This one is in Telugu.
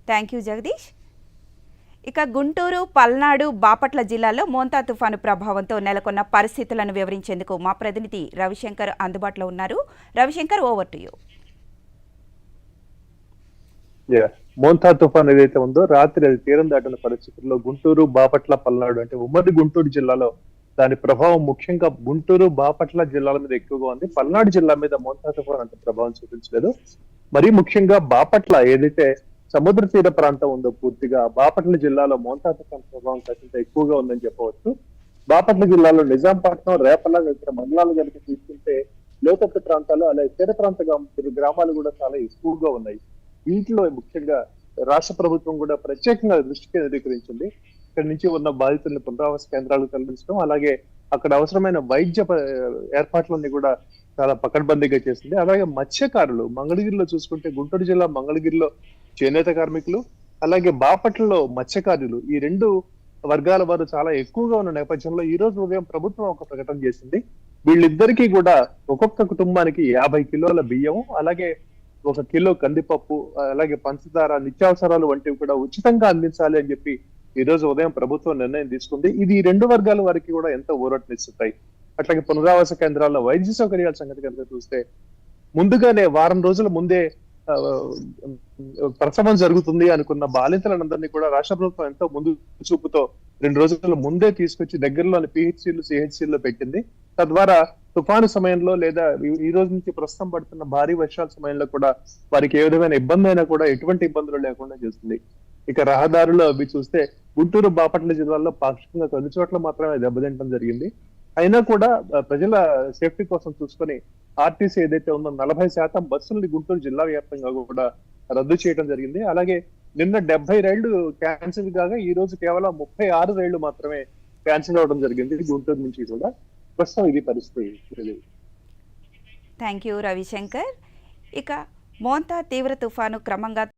Thank you Jagadish. ఇక గుంటూరు, పల్నాడు, బాపట్ల జిల్లాల్లో మోంతా తుఫాను ప్రభావంతో నెలకొన్న పరిస్థితులను వివరించేందుకు మా ప్రతినిధి రవిశంకర్ అందుబాటులో ఉన్నారు. Ravishankar, over to you. Montha తుఫాన్ ఏదైతే ఉందో రాత్రి అది తీరం దాటిన పరిస్థితుల్లో గుంటూరు, బాపట్ల, పల్నాడు అంటే ఉమ్మడి గుంటూరు జిల్లాలో దాని ప్రభావం ముఖ్యంగా గుంటూరు, బాపట్ల జిల్లాల మీద ఎక్కువగా ఉంది. పల్నాడు జిల్లా మీద మోంతా తుఫాన్ అంత ప్రభావం చూపించలేదు. మరీ ముఖ్యంగా బాపట్ల ఏదైతే సముద్ర తీర ప్రాంతం ఉందో పూర్తిగా బాపట్ల జిల్లాలో మోంతా తుఫాన్ ప్రభావం కాసింత ఎక్కువగా ఉందని చెప్పవచ్చు. బాపట్ల జిల్లాలో నిజాంపట్నం, రేపల్ల ఇతర మండలాలు కనుక తీసుకుంటే లోతట్టు ప్రాంతాలు అలాగే తీర ప్రాంత గ్రామాలు కూడా చాలా ఎక్కువగా ఉన్నాయి. వీటిలో ముఖ్యంగా రాష్ట్ర ప్రభుత్వం కూడా ప్రత్యేకంగా దృష్టి కేంద్రీకరించింది. ఇక్కడి నుంచి ఉన్న బాధితులను పునరావాస కేంద్రాలకు తరలించడం, అలాగే అక్కడ అవసరమైన వైద్య ఏర్పాట్లన్నీ కూడా చాలా పకడ్బందీగా చేసింది. అలాగే మత్స్యకారులు మంగళగిరిలో చూసుకుంటే గుంటూరు జిల్లా మంగళగిరిలో చేనేత కార్మికులు, అలాగే బాపట్లలో మత్స్యకారులు, ఈ రెండు వర్గాల వారు చాలా ఎక్కువగా ఉన్న నేపథ్యంలో ఈ రోజు ఉదయం ప్రభుత్వం ఒక ప్రకటన చేసింది. వీళ్ళిద్దరికీ కూడా ఒక్కొక్క కుటుంబానికి 50 కిలోల బియ్యం, అలాగే 1 కిలో కందిపప్పు, అలాగే పంచదార, నిత్యావసరాలు వంటివి కూడా ఉచితంగా అందించాలి అని చెప్పి ఈ రోజు ఉదయం ప్రభుత్వం నిర్ణయం తీసుకుంది. ఇది ఈ రెండు వర్గాల వారికి కూడా ఎంతో ఊరటనిస్తాయి. అట్లాగే పునరావాస కేంద్రాల్లో వైద్య సౌకర్యాల సంగతి కనుక చూస్తే ముందుగానే వారం రోజుల ముందే ప్రసవం జరుగుతుంది అనుకున్న బాలింతలందరినీ కూడా రాష్ట్ర ప్రభుత్వం ఎంతో ముందు చూపుతో 2 రోజుల ముందే తీసుకొచ్చి దగ్గరలోని పిహెచ్సిలు, సిహెచ్సిల్లో పెట్టింది. తద్వారా తుఫాను సమయంలో లేదా ఈ రోజు నుంచి ప్రస్తుతం పడుతున్న భారీ వర్షాల సమయంలో కూడా వారికి ఏ విధమైన ఇబ్బంది అయినా కూడా ఎటువంటి ఇబ్బందులు లేకుండా చేస్తుంది. ఇక రహదారులు అవి చూస్తే గుంటూరు, బాపట్ల జిల్లాల్లో పాక్షికంగా కొన్ని చోట్ల మాత్రమే దెబ్బతింటం జరిగింది. అయినా కూడా ప్రజల సేఫ్టీ కోసం చూసుకొని ఆర్టీసీ ఏదైతే ఉందో 40% బస్సుల్ని గుంటూరు జిల్లా వ్యాప్తంగా కూడా రద్దు చేయడం జరిగింది. అలాగే నిన్న 70 రైళ్లు క్యాన్సిల్ కాగా ఈ రోజు కేవలం 36 రైళ్లు మాత్రమే క్యాన్సిల్ అవడం జరిగింది గుంటూరు నుంచి కూడా. ప్రస్తుతం ఇది పరిస్థితి. Thank you Ravishankar. ఇక మోంతా తీవ్ర తుఫాను క్రమంగా